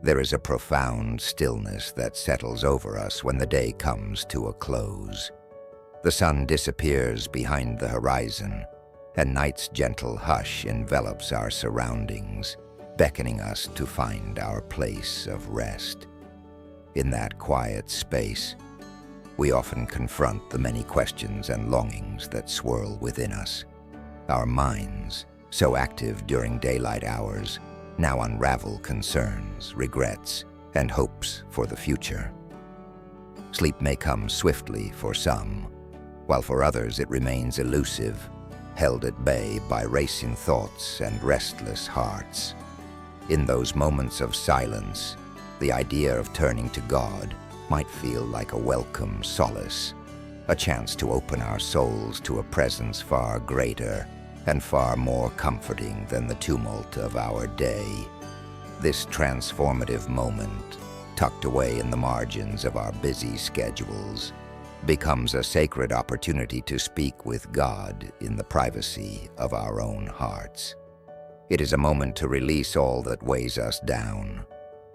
There is a profound stillness that settles over us when the day comes to a close. The sun disappears behind the horizon, and night's gentle hush envelops our surroundings, beckoning us to find our place of rest. In that quiet space, we often confront the many questions and longings that swirl within us. Our minds, so active during daylight hours, now unravel concerns, regrets, and hopes for the future. Sleep may come swiftly for some, while for others it remains elusive, held at bay by racing thoughts and restless hearts. In those moments of silence, the idea of turning to God might feel like a welcome solace, a chance to open our souls to a presence far greater and far more comforting than the tumult of our day. This transformative moment, tucked away in the margins of our busy schedules, becomes a sacred opportunity to speak with God in the privacy of our own hearts. It is a moment to release all that weighs us down,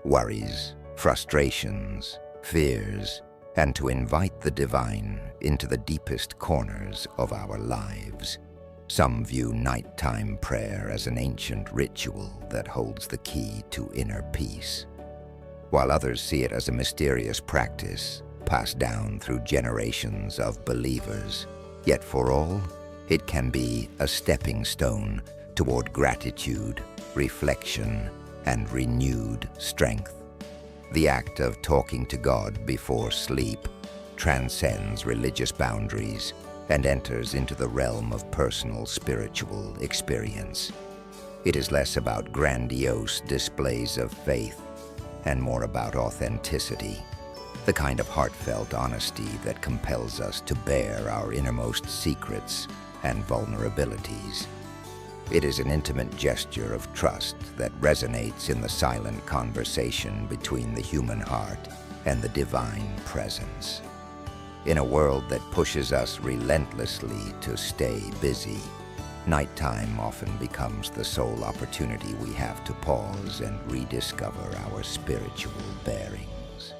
worries, frustrations, fears, and to invite the divine into the deepest corners of our lives. Some view nighttime prayer as an ancient ritual that holds the key to inner peace, while others see it as a mysterious practice passed down through generations of believers. Yet for all, it can be a stepping stone toward gratitude, reflection, and renewed strength. The act of talking to God before sleep transcends religious boundaries and enters into the realm of personal spiritual experience. It is less about grandiose displays of faith and more about authenticity, the kind of heartfelt honesty that compels us to bare our innermost secrets and vulnerabilities. It is an intimate gesture of trust that resonates in the silent conversation between the human heart and the divine presence. In a world that pushes us relentlessly to stay busy, nighttime often becomes the sole opportunity we have to pause and rediscover our spiritual bearings.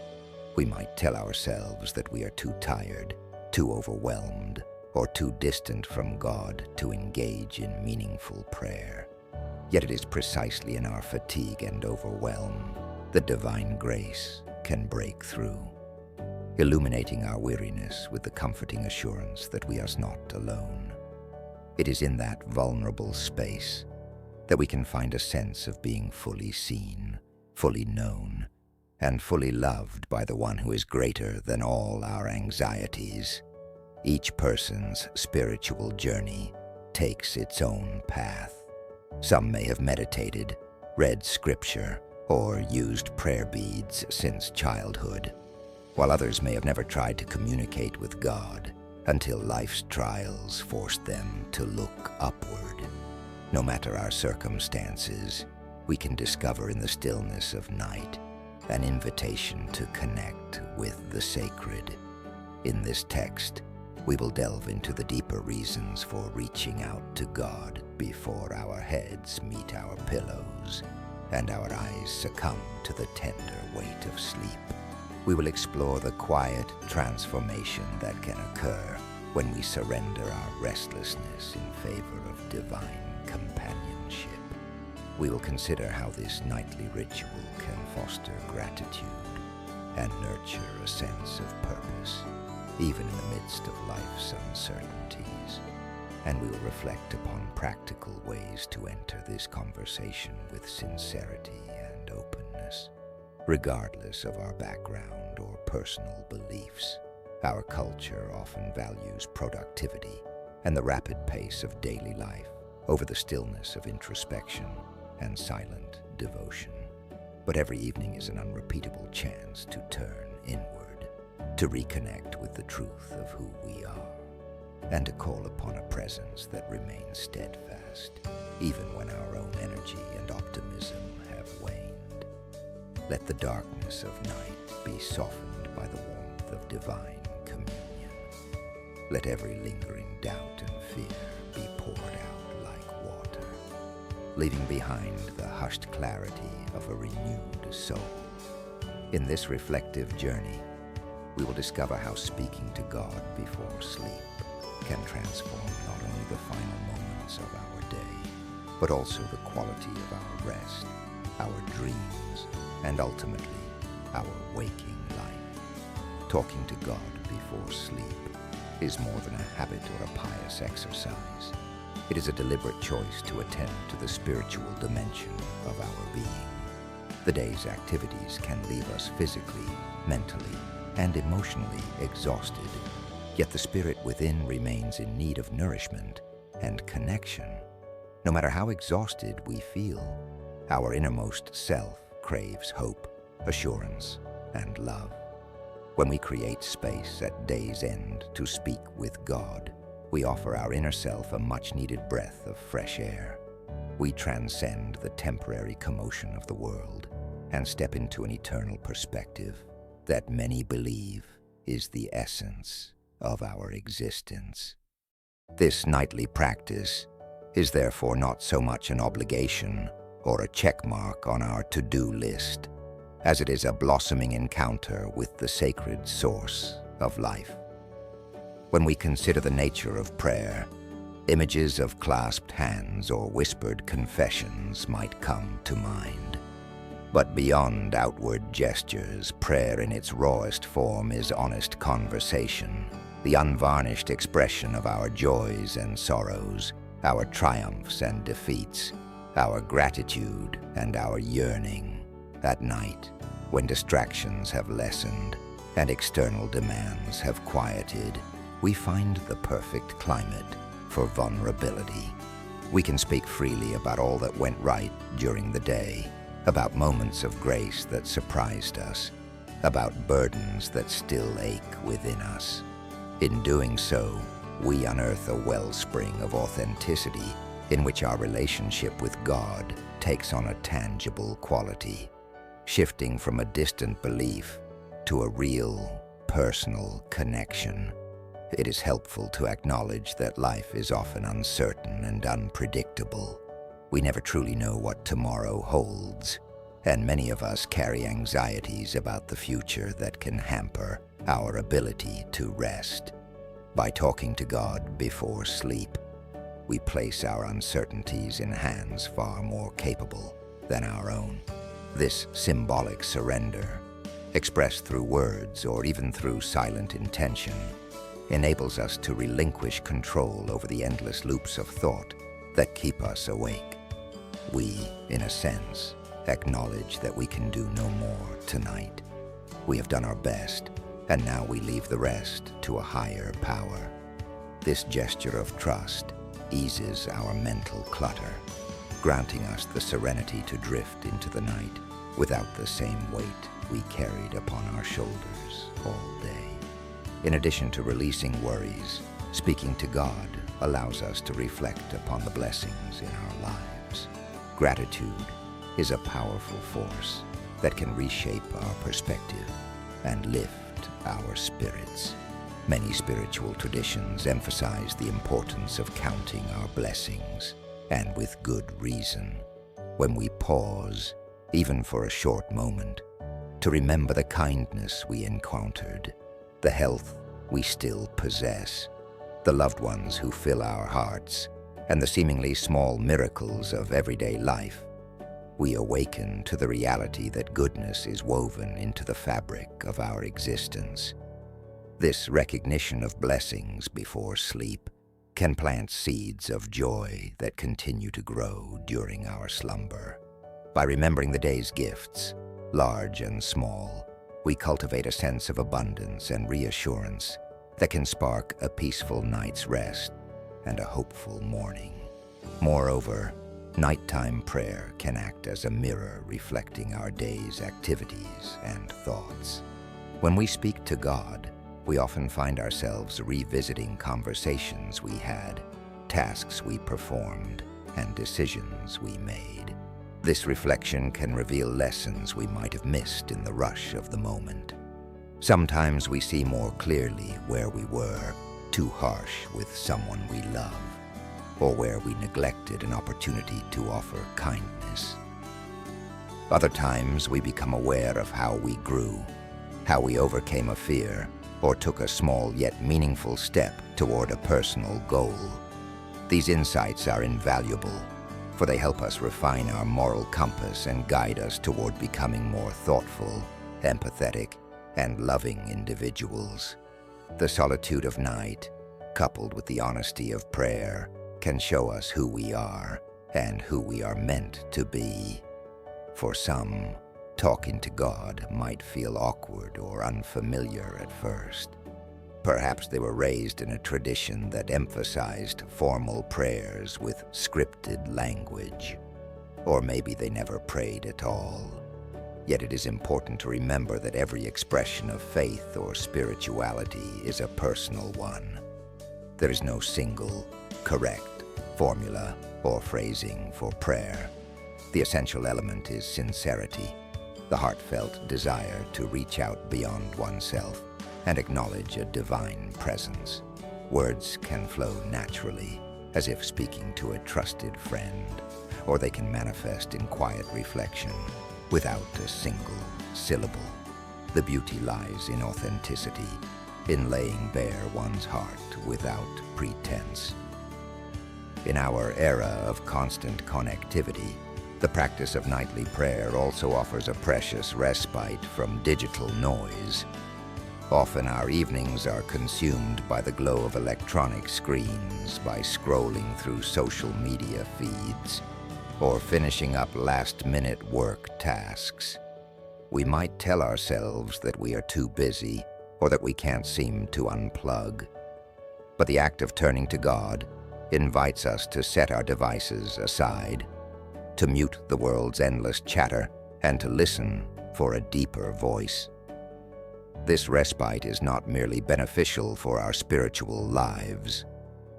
We might tell ourselves that we are too tired, too overwhelmed, or too distant from God to engage in meaningful prayer. Yet it is precisely in our fatigue and overwhelm that divine grace can break through, illuminating our weariness with the comforting assurance that we are not alone. It is in that vulnerable space that we can find a sense of being fully seen, fully known, and fully loved by the one who is greater than all our anxieties. Each person's spiritual journey takes its own path. Some may have meditated, read scripture, or used prayer beads since childhood, while others may have never tried to communicate with God until life's trials forced them to look upward. No matter our circumstances, we can discover in the stillness of night an invitation to connect with the sacred. In this text, we will delve into the deeper reasons for reaching out to God before our heads meet our pillows and our eyes succumb to the tender weight of sleep. We will explore the quiet transformation that can occur when we surrender our restlessness in favor of divine companionship. We will consider how this nightly ritual can foster gratitude and nurture a sense of purpose, even in the midst of life's uncertainties. And we will reflect upon practical ways to enter this conversation with sincerity and openness. Regardless of our background or personal beliefs, our culture often values productivity and the rapid pace of daily life over the stillness of introspection and silent devotion. But every evening is an unrepeatable chance to turn inward, to reconnect with the truth of who we are, and to call upon a presence that remains steadfast, even when our own energy and optimism have waned. Let the darkness of night be softened by the warmth of divine communion. Let every lingering doubt and fear be poured out like water, leaving behind the hushed clarity of a renewed soul. In this reflective journey, we will discover how speaking to God before sleep can transform not only the final moments of our day, but also the quality of our rest, our dreams, and ultimately, our waking life. Talking to God before sleep is more than a habit or a pious exercise. It is a deliberate choice to attend to the spiritual dimension of our being. The day's activities can leave us physically, mentally, and emotionally exhausted, yet the spirit within remains in need of nourishment and connection. No matter how exhausted we feel, our innermost self craves hope, assurance, and love. When we create space at day's end to speak with God, we offer our inner self a much-needed breath of fresh air. We transcend the temporary commotion of the world and step into an eternal perspective that many believe is the essence of our existence. This nightly practice is therefore not so much an obligation or a check mark on our to-do list, as it is a blossoming encounter with the sacred source of life. When we consider the nature of prayer, images of clasped hands or whispered confessions might come to mind. But beyond outward gestures, prayer in its rawest form is honest conversation, the unvarnished expression of our joys and sorrows, our triumphs and defeats, our gratitude and our yearning. At night, when distractions have lessened and external demands have quieted, we find the perfect climate for vulnerability. We can speak freely about all that went right during the day, about moments of grace that surprised us, about burdens that still ache within us. In doing so, we unearth a wellspring of authenticity in which our relationship with God takes on a tangible quality, shifting from a distant belief to a real, personal connection. It is helpful to acknowledge that life is often uncertain and unpredictable. We never truly know what tomorrow holds, and many of us carry anxieties about the future that can hamper our ability to rest. By talking to God before sleep, we place our uncertainties in hands far more capable than our own. This symbolic surrender, expressed through words or even through silent intention, enables us to relinquish control over the endless loops of thought that keep us awake. We, in a sense, acknowledge that we can do no more tonight. We have done our best, and now we leave the rest to a higher power. This gesture of trust eases our mental clutter, granting us the serenity to drift into the night without the same weight we carried upon our shoulders all day. In addition to releasing worries, speaking to God allows us to reflect upon the blessings in our lives. Gratitude is a powerful force that can reshape our perspective and lift our spirits. Many spiritual traditions emphasize the importance of counting our blessings, and with good reason. When we pause, even for a short moment, to remember the kindness we encountered, the health we still possess, the loved ones who fill our hearts, and the seemingly small miracles of everyday life, we awaken to the reality that goodness is woven into the fabric of our existence. This recognition of blessings before sleep can plant seeds of joy that continue to grow during our slumber. By remembering the day's gifts, large and small, we cultivate a sense of abundance and reassurance that can spark a peaceful night's rest and a hopeful morning. Moreover, nighttime prayer can act as a mirror reflecting our day's activities and thoughts. When we speak to God, we often find ourselves revisiting conversations we had, tasks we performed, and decisions we made. This reflection can reveal lessons we might have missed in the rush of the moment. Sometimes we see more clearly where we were too harsh with someone we love, or where we neglected an opportunity to offer kindness. Other times we become aware of how we grew, how we overcame a fear, or took a small yet meaningful step toward a personal goal. These insights are invaluable, for they help us refine our moral compass and guide us toward becoming more thoughtful, empathetic, and loving individuals. The solitude of night, coupled with the honesty of prayer, can show us who we are and who we are meant to be. For some, talking to God might feel awkward or unfamiliar at first. Perhaps they were raised in a tradition that emphasized formal prayers with scripted language. Or maybe they never prayed at all. Yet it is important to remember that every expression of faith or spirituality is a personal one. There is no single, correct formula or phrasing for prayer. The essential element is sincerity, the heartfelt desire to reach out beyond oneself and acknowledge a divine presence. Words can flow naturally, as if speaking to a trusted friend, or they can manifest in quiet reflection, without a single syllable. The beauty lies in authenticity, in laying bare one's heart without pretense. In our era of constant connectivity, the practice of nightly prayer also offers a precious respite from digital noise. Often our evenings are consumed by the glow of electronic screens, by scrolling through social media feeds, or finishing up last-minute work tasks. We might tell ourselves that we are too busy or that we can't seem to unplug. But the act of turning to God invites us to set our devices aside, to mute the world's endless chatter, and to listen for a deeper voice. This respite is not merely beneficial for our spiritual lives.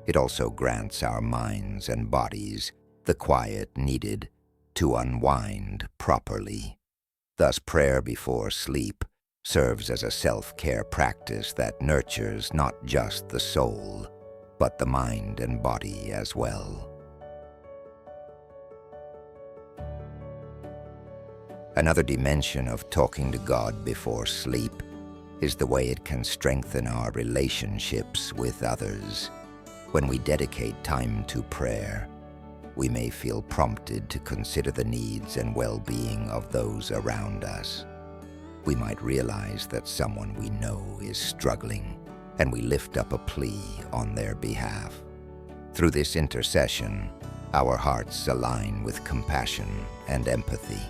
It also grants our minds and bodies the quiet needed to unwind properly. Thus, prayer before sleep serves as a self-care practice that nurtures not just the soul, but the mind and body as well. Another dimension of talking to God before sleep is the way it can strengthen our relationships with others. When we dedicate time to prayer, we may feel prompted to consider the needs and well-being of those around us. We might realize that someone we know is struggling, and we lift up a plea on their behalf. Through this intercession, our hearts align with compassion and empathy,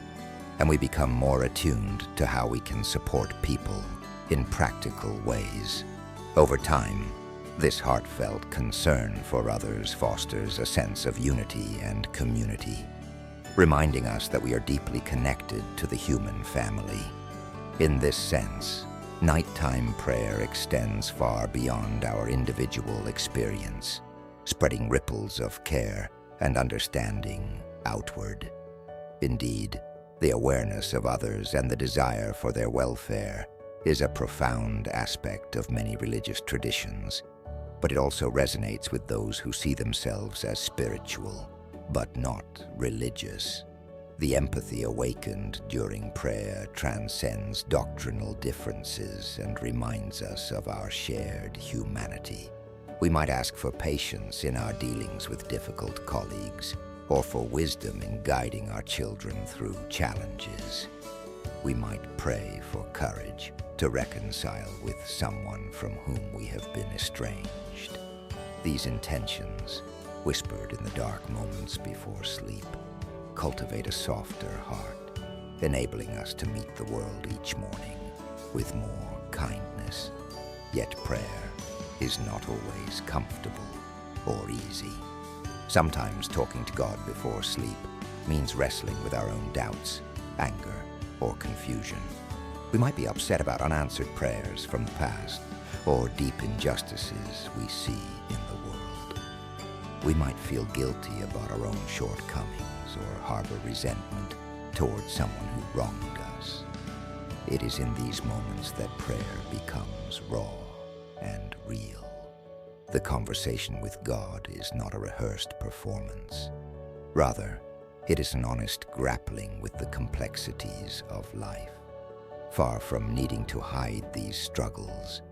and we become more attuned to how we can support people in practical ways. Over time, this heartfelt concern for others fosters a sense of unity and community, reminding us that we are deeply connected to the human family. In this sense, nighttime prayer extends far beyond our individual experience, spreading ripples of care and understanding outward. Indeed, the awareness of others and the desire for their welfare is a profound aspect of many religious traditions, but it also resonates with those who see themselves as spiritual, but not religious. The empathy awakened during prayer transcends doctrinal differences and reminds us of our shared humanity. We might ask for patience in our dealings with difficult colleagues, or for wisdom in guiding our children through challenges. We might pray for courage to reconcile with someone from whom we have been estranged. These intentions, whispered in the dark moments before sleep, cultivate a softer heart, enabling us to meet the world each morning with more kindness. Yet prayer is not always comfortable or easy. Sometimes talking to God before sleep means wrestling with our own doubts, anger, or confusion. We might be upset about unanswered prayers from the past, or deep injustices we see in the world. We might feel guilty about our own shortcomings or harbor resentment towards someone who wronged us. It is in these moments that prayer becomes raw and real. The conversation with God is not a rehearsed performance. Rather, It is an honest grappling with the complexities of life. Far from needing to hide these struggles,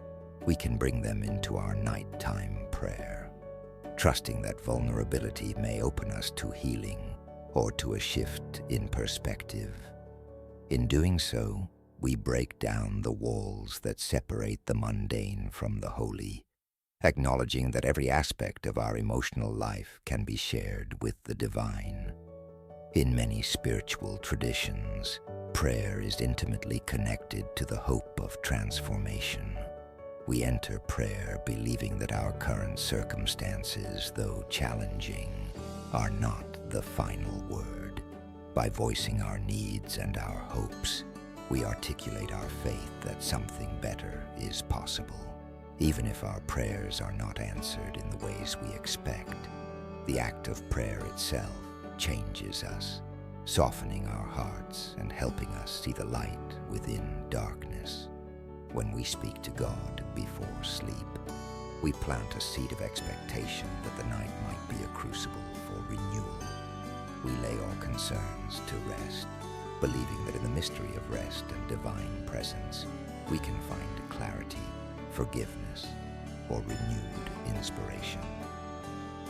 we can bring them into our nighttime prayer, trusting that vulnerability may open us to healing or to a shift in perspective. In doing so, we break down the walls that separate the mundane from the holy, acknowledging that every aspect of our emotional life can be shared with the divine. In many spiritual traditions, prayer is intimately connected to the hope of transformation. We enter prayer believing that our current circumstances, though challenging, are not the final word. By voicing our needs and our hopes, we articulate our faith that something better is possible. Even if our prayers are not answered in the ways we expect, the act of prayer itself changes us, softening our hearts and helping us see the light within darkness. When we speak to God before sleep, we plant a seed of expectation that the night might be a crucible for renewal. We lay our concerns to rest, believing that in the mystery of rest and divine presence, we can find clarity, forgiveness, or renewed inspiration.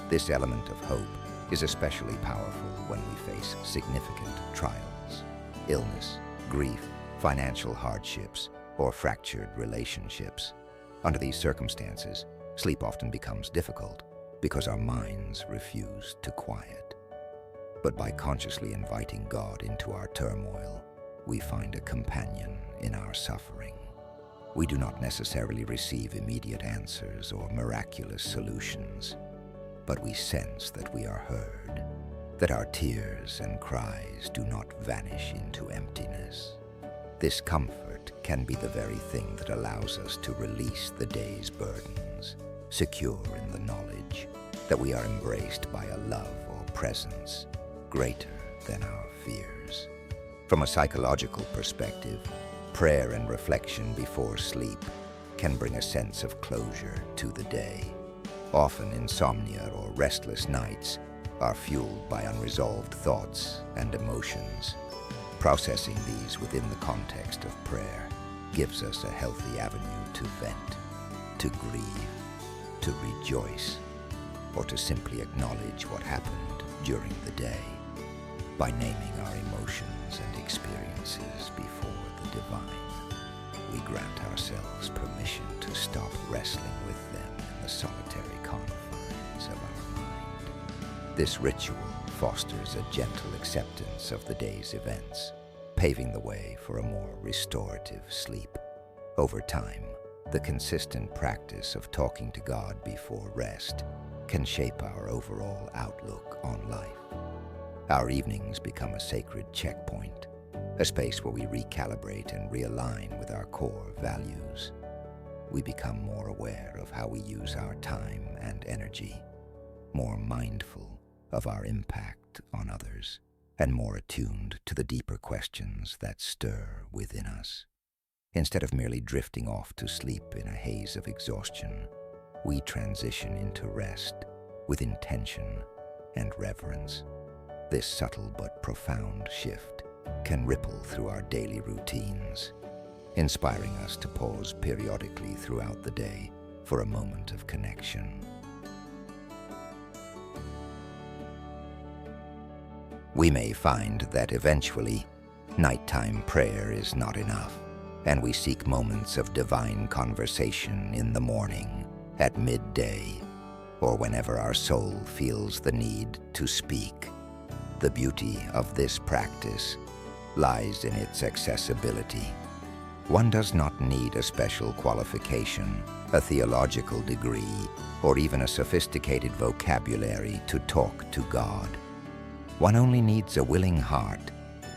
This element of hope is especially powerful when we face significant trials, illness, grief, financial hardships, or fractured relationships. Under these circumstances, sleep often becomes difficult because our minds refuse to quiet. But by consciously inviting God into our turmoil, we find a companion in our suffering. We do not necessarily receive immediate answers or miraculous solutions, but we sense that we are heard, that our tears and cries do not vanish into emptiness. This comfort can be the very thing that allows us to release the day's burdens, secure in the knowledge that we are embraced by a love or presence greater than our fears. From a psychological perspective, prayer and reflection before sleep can bring a sense of closure to the day. Often insomnia or restless nights are fueled by unresolved thoughts and emotions. Processing these within the context of prayer gives us a healthy avenue to vent, to grieve, to rejoice, or to simply acknowledge what happened during the day. By naming our emotions and experiences before the divine, we grant ourselves permission to stop wrestling with them in the solitary confines of our mind. This ritual fosters a gentle acceptance of the day's events, paving the way for a more restorative sleep. Over time, the consistent practice of talking to God before rest can shape our overall outlook on life. Our evenings become a sacred checkpoint, a space where we recalibrate and realign with our core values. We become more aware of how we use our time and energy, more mindful of our impact on others, and more attuned to the deeper questions that stir within us. Instead of merely drifting off to sleep in a haze of exhaustion, we transition into rest with intention and reverence. This subtle but profound shift can ripple through our daily routines, inspiring us to pause periodically throughout the day for a moment of connection. We may find that eventually, nighttime prayer is not enough, and we seek moments of divine conversation in the morning, at midday, or whenever our soul feels the need to speak. The beauty of this practice lies in its accessibility. One does not need a special qualification, a theological degree, or even a sophisticated vocabulary to talk to God. One only needs a willing heart,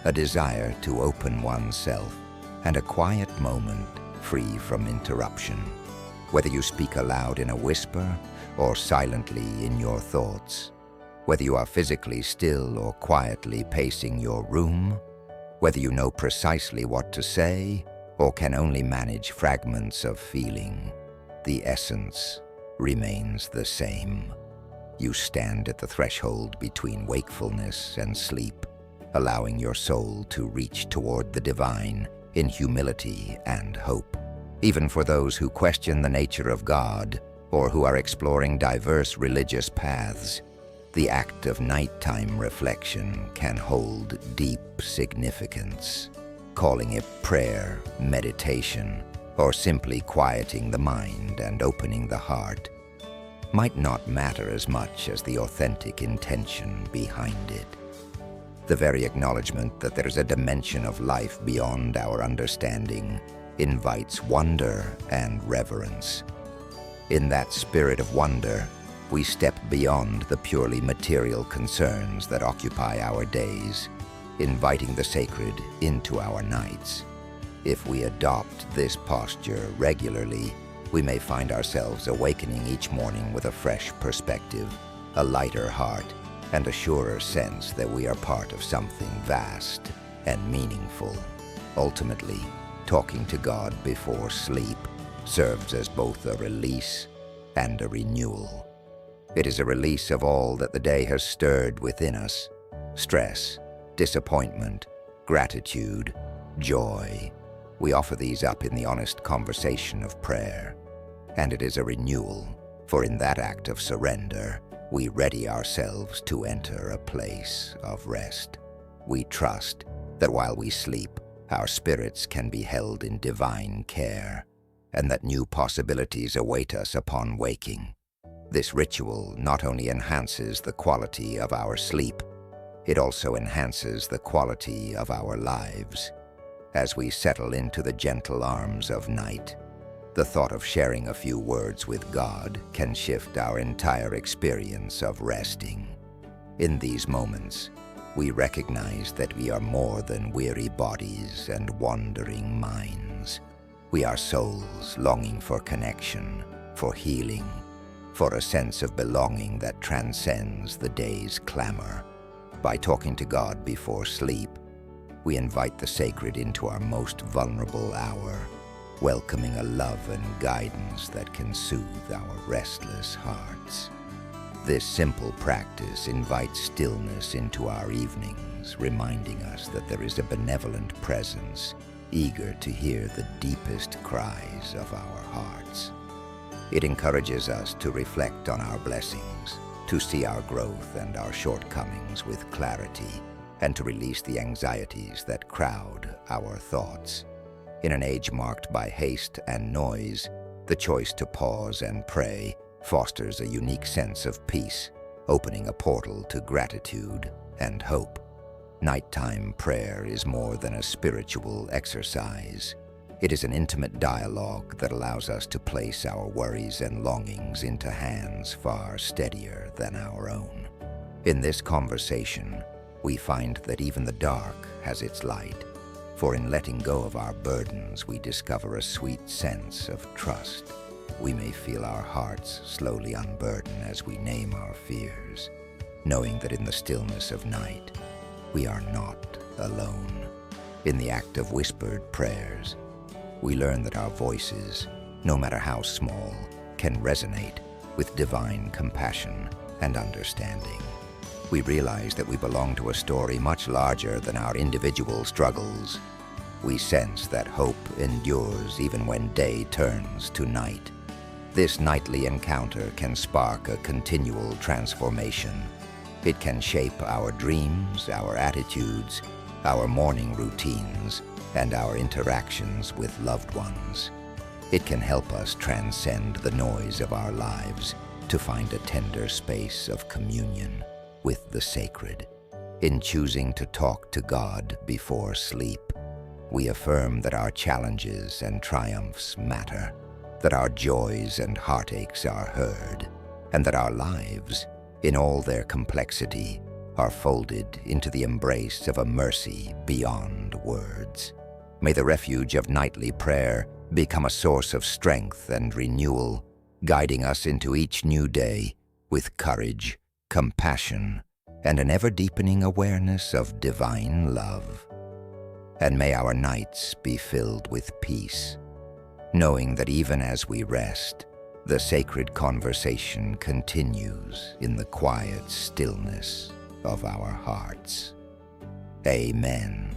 a desire to open oneself, and a quiet moment free from interruption. Whether you speak aloud in a whisper or silently in your thoughts, whether you are physically still or quietly pacing your room, whether you know precisely what to say or can only manage fragments of feeling, the essence remains the same. You stand at the threshold between wakefulness and sleep, allowing your soul to reach toward the divine in humility and hope. Even for those who question the nature of God or who are exploring diverse religious paths, the act of nighttime reflection can hold deep significance. Calling it prayer, meditation, or simply quieting the mind and opening the heart might not matter as much as the authentic intention behind it. The very acknowledgement that there's a dimension of life beyond our understanding invites wonder and reverence. In that spirit of wonder, we step beyond the purely material concerns that occupy our days, inviting the sacred into our nights. If we adopt this posture regularly, we may find ourselves awakening each morning with a fresh perspective, a lighter heart, and a surer sense that we are part of something vast and meaningful. Ultimately, talking to God before sleep serves as both a release and a renewal. It is a release of all that the day has stirred within us: stress, disappointment, gratitude, joy. We offer these up in the honest conversation of prayer. And it is a renewal, for in that act of surrender, we ready ourselves to enter a place of rest. We trust that while we sleep, our spirits can be held in divine care, and that new possibilities await us upon waking. This ritual not only enhances the quality of our sleep, it also enhances the quality of our lives. As we settle into the gentle arms of night, the thought of sharing a few words with God can shift our entire experience of resting. In these moments, we recognize that we are more than weary bodies and wandering minds. We are souls longing for connection, for healing, for a sense of belonging that transcends the day's clamor. By talking to God before sleep, we invite the sacred into our most vulnerable hour, welcoming a love and guidance that can soothe our restless hearts. This simple practice invites stillness into our evenings, reminding us that there is a benevolent presence, eager to hear the deepest cries of our hearts. It encourages us to reflect on our blessings, to see our growth and our shortcomings with clarity, and to release the anxieties that crowd our thoughts. In an age marked by haste and noise, the choice to pause and pray fosters a unique sense of peace, opening a portal to gratitude and hope. Nighttime prayer is more than a spiritual exercise. It is an intimate dialogue that allows us to place our worries and longings into hands far steadier than our own. In this conversation, we find that even the dark has its light, for in letting go of our burdens, we discover a sweet sense of trust. We may feel our hearts slowly unburden as we name our fears, knowing that in the stillness of night, we are not alone. In the act of whispered prayers, we learn that our voices, no matter how small, can resonate with divine compassion and understanding. We realize that we belong to a story much larger than our individual struggles. We sense that hope endures even when day turns to night. This nightly encounter can spark a continual transformation. It can shape our dreams, our attitudes, our morning routines, and our interactions with loved ones. It can help us transcend the noise of our lives to find a tender space of communion with the sacred. In choosing to talk to God before sleep, we affirm that our challenges and triumphs matter, that our joys and heartaches are heard, and that our lives, in all their complexity, are folded into the embrace of a mercy beyond words. May the refuge of nightly prayer become a source of strength and renewal, guiding us into each new day with courage, compassion, and an ever-deepening awareness of divine love. And may our nights be filled with peace, knowing that even as we rest, The sacred conversation continues in the quiet stillness of our hearts. Amen.